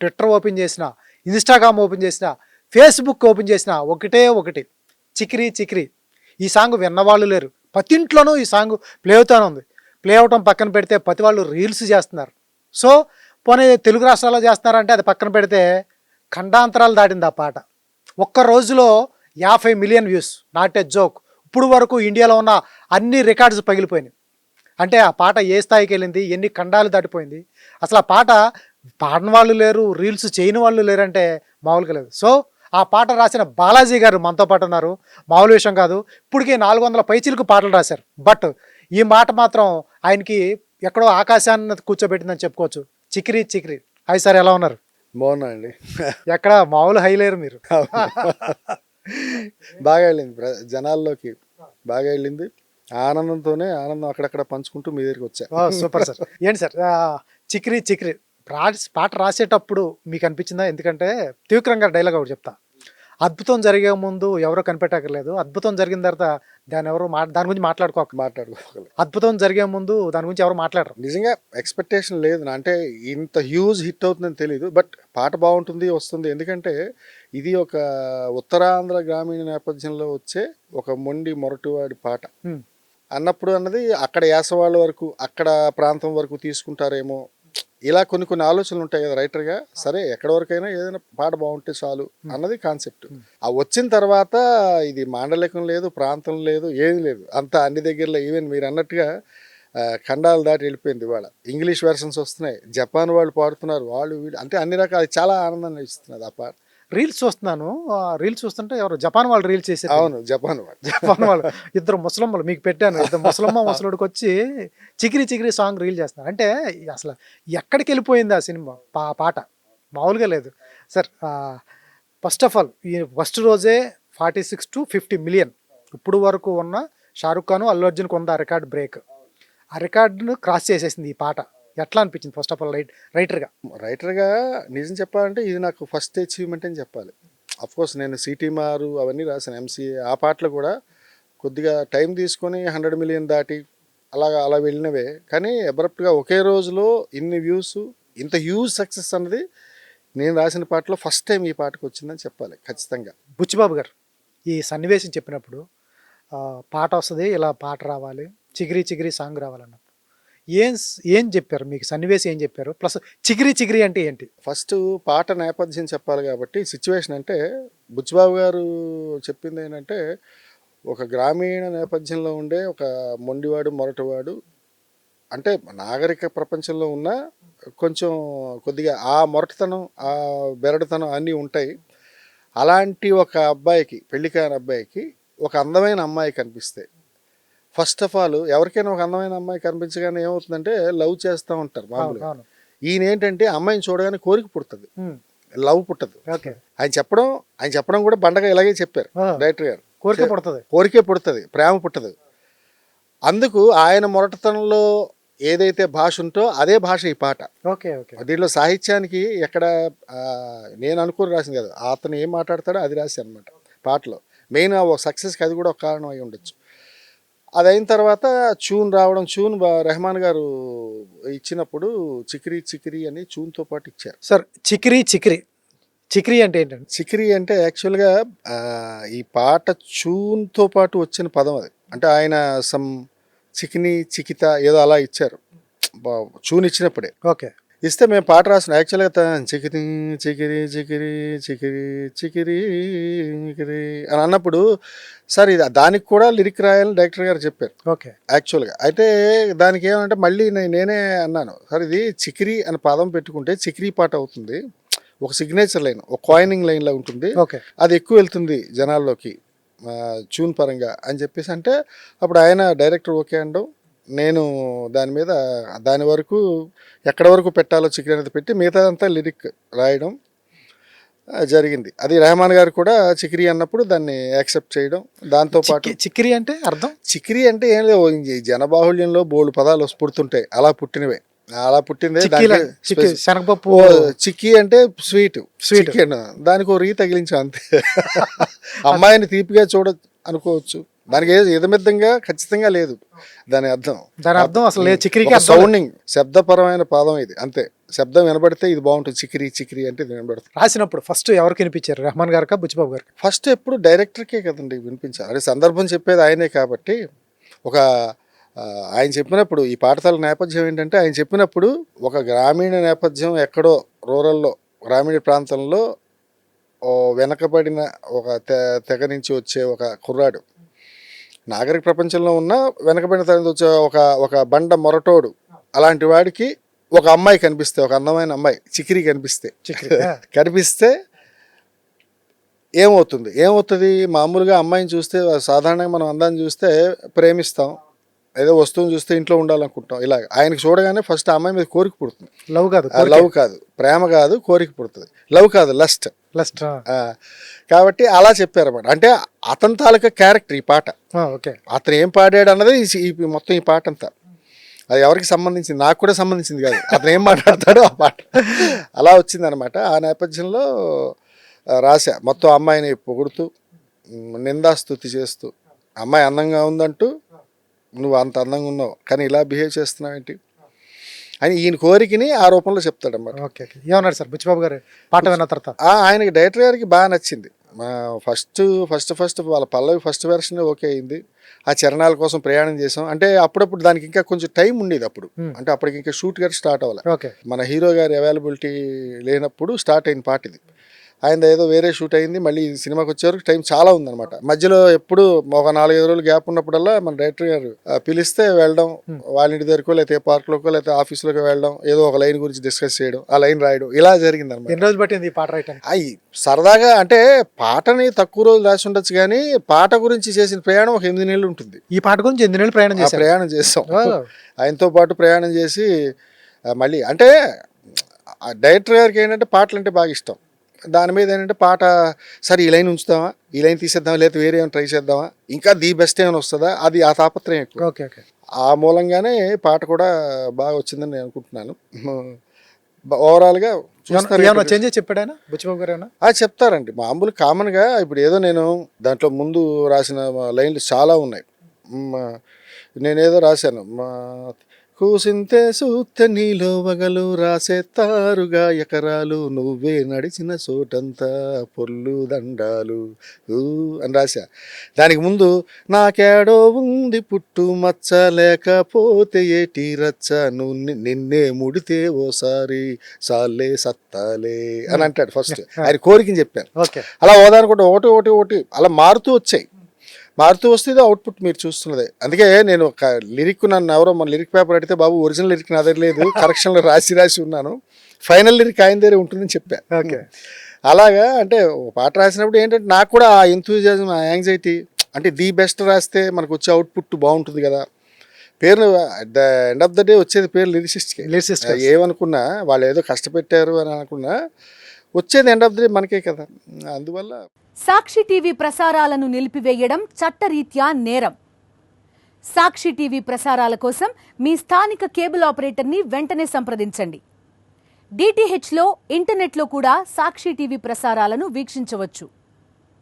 Twitter open చేసినా, Instagram open చేసినా, Facebook open చేసినా ఒకటి చికిరి చికిరి. ఈ సాంగ్ విన్నవాళ్ళు లేరు. ప్రతి ఇంట్లోనూ ఈ సాంగ్ ప్లే అవుతూనే ఉంది. ప్లే అవటం పక్కన పెడితే ప్రతి వాళ్ళు రీల్స్ చేస్తున్నారు. సో పోనీ తెలుగు రాష్ట్రాల్లో చేస్తున్నారంటే అది పక్కన పెడితే ఖండాంతరాలు దాటింది ఆ పాట. ఒక్క రోజులో 50 million views, not a joke. ఇప్పుడు వరకు ఇండియాలో ఉన్న అన్ని రికార్డ్స్ పగిలిపోయినాయి. అంటే ఆ పాట ఏ స్థాయికి వెళ్ళింది, ఎన్ని ఖండాలు దాటిపోయింది. అసలు ఆ పాట పాడిన వాళ్ళు లేరు, రీల్స్ చేయని వాళ్ళు లేరంటే మామూలుగా లేదు. సో ఆ పాట రాసిన బాలాజీ గారు మనతో పాటు ఉన్నారు. మామూలు విషయం కాదు. ఇప్పటికీ 400 పైచీలకు పాటలు రాశారు. బట్ ఈ మాట మాత్రం ఆయనకి ఎక్కడో ఆకాశాన్ని కూర్చోబెట్టిందని చెప్పుకోవచ్చు. చికిరి చికిరి. హాయ్ సార్, ఎలా ఉన్నారు? బాగున్నా అండి. ఎక్కడ మామూలు హైలేరు మీరు. బాగా వెళ్ళింది, జనాల్లోకి బాగా వెళ్ళింది. ఆనందంతోనే ఆనందం అక్కడక్కడ పంచుకుంటూ మీ దగ్గరికి వచ్చా. Super sir. ఏంటి సార్ చికిరి చికిరి పాట రాసేటప్పుడు మీకు అనిపించిందా? ఎందుకంటే త్రివిక్రమ్ గారి డైలాగ్ ఒకటి చెప్తా. అద్భుతం జరిగే ముందు ఎవరో కనిపెట్టక్కర్లేదు, అద్భుతం జరిగిన తర్వాత దాని గురించి మాట్లాడుకోవాలి. అద్భుతం జరిగే ముందు దాని గురించి ఎవరు మాట్లాడరు. నిజంగా ఎక్స్పెక్టేషన్ లేదు. అంటే ఇంత హ్యూజ్ హిట్ అవుతుందని తెలియదు, బట్ పాట బాగుంటుంది, వస్తుంది. ఎందుకంటే ఇది ఒక ఉత్తరాంధ్ర గ్రామీణ నేపథ్యంలో వచ్చే ఒక మొండి మొరటివాడి పాట అన్నప్పుడు అన్నది అక్కడ యాసవాళ్ళ వరకు, అక్కడ ప్రాంతం వరకు తీసుకుంటారేమో, ఇలా కొన్ని ఆలోచనలు ఉంటాయి కదా రైటర్గా. సరే ఎక్కడి వరకైనా ఏదైనా పాట బాగుంటే చాలు అన్నది కాన్సెప్ట్. ఆ వచ్చిన తర్వాత ఇది మాండలికం లేదు, ప్రాంతం లేదు, ఏది లేదు, అంతా అన్ని దగ్గరలో. ఈవెన్ మీరు అన్నట్టుగా ఖండాలు దాటి వెళ్ళిపోయింది. ఇవాళ ఇంగ్లీష్ వెర్షన్స్ వస్తున్నాయి, జపాన్ వాళ్ళు పాడుతున్నారు, వాళ్ళు వీళ్ళు, అంటే అన్ని రకాలు. చాలా ఆనందాన్ని ఇస్తున్నది ఆ పాట. రీల్స్ చూస్తున్నాను, రీల్స్ చూస్తుంటే ఎవరు జపాన్ వాళ్ళు రీల్స్ చేశారు. అవును, జపాన్ వాళ్ళు ఇద్దరు ముసలమ్మలు మీకు పెట్టాను. ఇద్దరు ముసలుడికి వచ్చి చికిరి చికిరి సాంగ్ రీల్ చేస్తున్నారు. అంటే అసలు ఎక్కడికి వెళ్ళిపోయింది ఆ సినిమా పాట, మామూలుగా లేదు సార్. ఫస్ట్ ఆఫ్ ఆల్ ఈ ఫస్ట్ రోజే 46 to 50 మిలియన్ ఇప్పుడు వరకు ఉన్న షారుఖ్ ఖాన్, అల్లు అర్జున్కి ఉన్న రికార్డ్ బ్రేక్. ఆ రికార్డును క్రాస్ చేసేసింది ఈ పాట. ఎట్లా అనిపించింది ఫస్ట్ ఆఫ్ ఆల్ రైటర్గా? నిజం చెప్పాలంటే ఇది నాకు ఫస్ట్ అచీవ్మెంట్ అని చెప్పాలి. అఫ్కోర్స్ నేను సిటీ మారు అవన్నీ రాశాను, ఎంసీఏ. ఆ పాటలు కూడా కొద్దిగా టైం తీసుకొని 100 మిలియన్ దాటి అలా వెళ్ళినవే. కానీ అబ్రప్ట్గా ఒకే రోజులో ఇన్ని వ్యూస్, ఇంత హ్యూజ్ సక్సెస్ అన్నది నేను రాసిన పాటలో ఫస్ట్ టైం ఈ పాటకు వచ్చిందని చెప్పాలి ఖచ్చితంగా. బుచ్చిబాబు గారు ఈ సన్నివేశం చెప్పినప్పుడు పాట వస్తుంది, ఇలా పాట రావాలి, చిగిరి చిగిరి సాంగ్ రావాలన్నప్పుడు ఏం చెప్పారు మీకు? సన్నివేశం ఏం చెప్పారు? ప్లస్ చిగిరి చిగిరి అంటే ఏంటి? ఫస్ట్ పాట నేపథ్యం చెప్పాలి కాబట్టి సిచ్యువేషన్ అంటే బుచ్చిబాబు గారు చెప్పింది ఏంటంటే, ఒక గ్రామీణ నేపథ్యంలో ఉండే ఒక మొండివాడు, మొరటివాడు, అంటే నాగరిక ప్రపంచంలో ఉన్న కొంచెం కొద్దిగా ఆ మొరటితనం, ఆ బెరడుతనం అన్నీ ఉంటాయి. అలాంటి ఒక అబ్బాయికి, పెళ్లి కాని అబ్బాయికి ఒక అందమైన అమ్మాయి కనిపిస్తే, ఫస్ట్ ఆఫ్ ఆల్ ఎవరికైనా ఒక అందమైన అమ్మాయి కనిపించగానే ఏమవుతుందంటే లవ్ చేస్తూ ఉంటారు మామూలుగా. ఈయన ఏంటంటే అమ్మాయిని చూడగానే కోరిక పుడుతుంది, లవ్ పుట్టదు. ఆయన చెప్పడం కూడా బండగా ఇలాగే చెప్పారు డైరెక్టర్ గారు. కోరికే పుడుతుంది, ప్రేమ పుట్టదు. అందుకు ఆయన మొరటతనంలో ఏదైతే భాష ఉంటో అదే భాష ఈ పాట. దీంట్లో సాహిత్యానికి ఎక్కడ నేను అనుకుని రాసింది కదా, అతను ఏం మాట్లాడతాడో అది రాసి అనమాట పాటలో. మెయిన్ సక్సెస్కి అది కూడా ఒక కారణం అయి ఉండొచ్చు. అది అయిన తర్వాత ట్యూన్ రావడం, రెహమాన్ గారు ఇచ్చినప్పుడు చికిరి చికిరి అని ట్యూన్తో పాటు ఇచ్చారు. సార్ చికిరి చికిరి చికిరి అంటే ఏంటంటే? చికిరి అంటే యాక్చువల్గా ఈ పాట ట్యూన్తో పాటు వచ్చిన పదం అది. అంటే ఆయన సమ్ చికిని చికిత ఏదో అలా ఇచ్చారు ట్యూన్ ఇచ్చినప్పుడే. ఇస్తే మేము పాట రాసిన యాక్చువల్గా చికిరి చికిరి చికిరి చికిరి చికిరి చికిరి అని అన్నప్పుడు, సార్ ఇది దానికి కూడా లిరిక్ రాయాలని డైరెక్టర్ గారు చెప్పారు యాక్చువల్గా. అయితే దానికి ఏమంటే మళ్ళీ నేనే అన్నాను, సార్ ఇది చికిరి అని పదం పెట్టుకుంటే చికిరి పాట అవుతుంది, ఒక సిగ్నేచర్ లైన్, ఒక కాయినింగ్ లైన్లో ఉంటుంది, అది ఎక్కువ వెళ్తుంది జనాల్లోకి ట్యూన్ పరంగా అని చెప్పేసి. అంటే అప్పుడు ఆయన డైరెక్టర్ ఓకే అనడం, నేను దాని వరకు ఎక్కడి వరకు పెట్టాలో చికిరి అనేది పెట్టి మిగతాదంతా లిరిక్ రాయడం జరిగింది. అది రెహమాన్ గారు కూడా చికిరి అన్నప్పుడు దాన్ని యాక్సెప్ట్ చేయడం. దాంతో పాటు చికిరి అంటే అర్థం, చికిరి అంటే ఏం లేదు, జనబాహుళ్యంలో బోల్డ్ పదాలు పుడుతుంటాయి, అలా పుట్టినవే. అలా పుట్టిందే శనగపప్పు. చిక్కీ అంటే స్వీట్ దానికి ఒక రీ తగిలించాం అంతే. అమ్మాయిని తీపిగా అనుకోవచ్చు, దానికి ఎదమిద్దంగా ఖచ్చితంగా లేదు దాని అర్థం. అసలు సౌండింగ్, శబ్దపరమైన పదం ఇది అంతే. శబ్దం వినబడితే ఇది బాగుంటుంది, చికిరి చికిరి అంటే ఇది వినబడుతుంది. రాసినప్పుడు ఫస్ట్ ఎవరికి వినిపించారు, రెహమాన్ గారికా బుచ్చిబాబు గారికి? ఫస్ట్ ఎప్పుడు డైరెక్టర్కే కదండి వినిపించాలి, అదే సందర్భం చెప్పేది ఆయనే కాబట్టి. ఒక ఆయన చెప్పినప్పుడు ఈ పాఠశాల నేపథ్యం ఏంటంటే, ఆయన చెప్పినప్పుడు ఒక గ్రామీణ నేపథ్యం ఎక్కడో రూరల్లో గ్రామీణ ప్రాంతంలో వెనకబడిన ఒక తెగ నుంచి వచ్చే ఒక కుర్రాడు, నాగరిక ప్రపంచంలో ఉన్న వెనకబడిన తరగతి వచ్చే ఒక బండ మొరటోడు, అలాంటి వాడికి ఒక అమ్మాయి కనిపిస్తే, ఒక అందమైన అమ్మాయి చికిరి కనిపిస్తే ఏమవుతుంది? మామూలుగా అమ్మాయిని చూస్తే, సాధారణంగా మనం అందాన్ని చూస్తే ప్రేమిస్తాం, ఏదో వస్తువుని చూస్తే ఇంట్లో ఉండాలనుకుంటాం. ఇలా ఆయనకి చూడగానే ఫస్ట్ ఆ అమ్మాయి మీద కోరిక పుడుతుంది. లవ్ కాదు, ప్రేమ కాదు, కోరిక పుడుతుంది. లవ్ కాదు, లస్ట్. కాబట్టి అలా చెప్పారన్నమాట. అంటే అతని తాలూకా క్యారెక్టర్ ఈ పాట. అతను ఏం పాడాడు అన్నది మొత్తం ఈ పాట అంతా. అది ఎవరికి సంబంధించింది, నాకు కూడా సంబంధించింది కాదు, అతను ఏం మాట్లాడతాడో ఆ పాట అలా వచ్చింది అనమాట. ఆ నేపథ్యంలో రాశా. మొత్తం అమ్మాయిని పొగుడుతూ, నిందాస్తుతి చేస్తూ, అమ్మాయి అందంగా ఉందంటూ, నువ్వు అంత అందంగా ఉన్నావు కానీ ఇలా బిహేవ్ చేస్తున్నావు ఏంటి అని ఈయన కోరికని ఆ రూపంలో చెప్తాడన్నమాట. ఏమన్నారు సార్ బుచ్చిబాబు గారు పాట విన్న తర్వాత? ఆయనకి డైరెక్టర్ గారికి బాగా నచ్చింది. ఫస్ట్ వాళ్ళ పల్లవి ఫస్ట్ వెర్షన్ ఓకే అయింది. ఆ చరణాల కోసం ప్రయాణం చేసాం. అంటే అప్పుడప్పుడు దానికి ఇంకా కొంచెం టైం ఉండేది అప్పుడు. అంటే అప్పటికి ఇంకా షూట్ గారు స్టార్ట్ అవ్వాలి. మన హీరో గారి అవైలబిలిటీ లేనప్పుడు స్టార్ట్ అయిన పాట ఇది. ఆయన ఏదో వేరే షూట్ అయింది, మళ్ళీ సినిమాకి వచ్చేవరకు టైం చాలా ఉందన్నమాట. మధ్యలో ఎప్పుడు ఒక 4-5 రోజులు గ్యాప్ ఉన్నప్పుడల్లా మన డైరెక్టర్ గారు పిలిస్తే వెళ్ళడం, వాళ్ళ ఇంటి దగ్గరకో లేకపోతే పార్క్లోకో లేకపోతే ఆఫీస్లోకి వెళ్ళడం, ఏదో ఒక లైన్ గురించి డిస్కస్ చేయడం, ఆ లైన్ రాయడం, ఇలా జరిగింది అనమాట. ఎన్ని రోజులు పట్టింది ఈ పాట రాయడానికి? అయ్యి సరదాగా అంటే పాటని తక్కువ రోజులు రాసి ఉండొచ్చు కానీ పాట గురించి చేసిన ప్రయాణం ఒక 8 నెలలు ఉంటుంది. ఈ పాట గురించి 8 నెలలు ప్రయాణం చేస్తాం. ఆయనతో పాటు ప్రయాణం చేసి మళ్ళీ అంటే డైరెక్టర్ గారికి ఏంటంటే పాటలు అంటే బాగా ఇష్టం. దాని మీద ఏంటంటే పాట సరే ఈ లైన్ ఉంచుతామా, ఈ లైన్ తీసేద్దామా, లేకపోతే వేరే ఏమైనా ట్రై చేద్దామా, ఇంకా ది బెస్ట్ ఏమైనా వస్తుందా, అది ఆ తాపత్రయం ఎక్కువ. ఆ మూలంగానే పాట కూడా బాగా వచ్చిందని నేను అనుకుంటున్నాను. ఓవరాల్గా చేంజ్ చెప్పాడు బుచ్చిబాబు గారు? చెప్తారండి మామూలు కామన్గా. ఇప్పుడు ఏదో నేను దాంట్లో ముందు రాసిన లైన్లు చాలా ఉన్నాయి. నేనేదో రాశాను, కూసింతే సూత్తే నీలో వగలు రాసేస్తారుగా ఎకరాలు, నువ్వే నడిచిన చోటంతా పొర్లు దండాలు అని రాశా. దానికి ముందు నాకేడో ఉంది పుట్టు మచ్చ, లేకపోతే ఏటి రచ్చ, నువ్వు నిన్నే ముడితే ఓసారి సాలే సత్తాలే అని అంటాడు ఫస్ట్. ఆయన కోరికని చెప్పాను. అలా ఓదానుకుంటే ఒకటి అలా మారుతూ వచ్చాయి. మారుతూ వస్తే అవుట్పుట్ మీరు చూస్తున్నదే. అందుకే నేను ఒక లిరిక్, నన్ను ఎవరో మన లిరిక్ పేపర్ అడిగితే, బాబు ఒరిజినల్ లిరిక్ నా దగ్గర లేదు, కరెక్షన్లో రాసి ఉన్నాను, ఫైనల్ లిరిక్ ఆయన దగ్గరే ఉంటుందని చెప్పా. అలాగా అంటే పాట రాసినప్పుడు ఏంటంటే నాకు కూడా ఆ ఎంతూజియాజం, ఆ యాంగ్జైటీ, అంటే ది బెస్ట్ రాస్తే మనకు వచ్చే అవుట్పుట్ బాగుంటుంది కదా. పేరు at the end of the day వచ్చేది పేరు లిరిసిస్ట్. ఏమనుకున్నా వాళ్ళు ఏదో కష్టపెట్టారు అని అనుకున్నా వచ్చేది ఎండ్ ఆఫ్ ద డే మనకే కదా. అందువల్ల సాక్షి టీవీ ప్రసారాలను నిలిపివేయడం చట్టరీత్యా నేరం. సాక్షి టీవీ ప్రసారాల కోసం మీ స్థానిక కేబుల్ ఆపరేటర్ని వెంటనే సంప్రదించండి. DTHలో, ఇంటర్నెట్లో కూడా సాక్షి టీవీ ప్రసారాలను వీక్షించవచ్చు.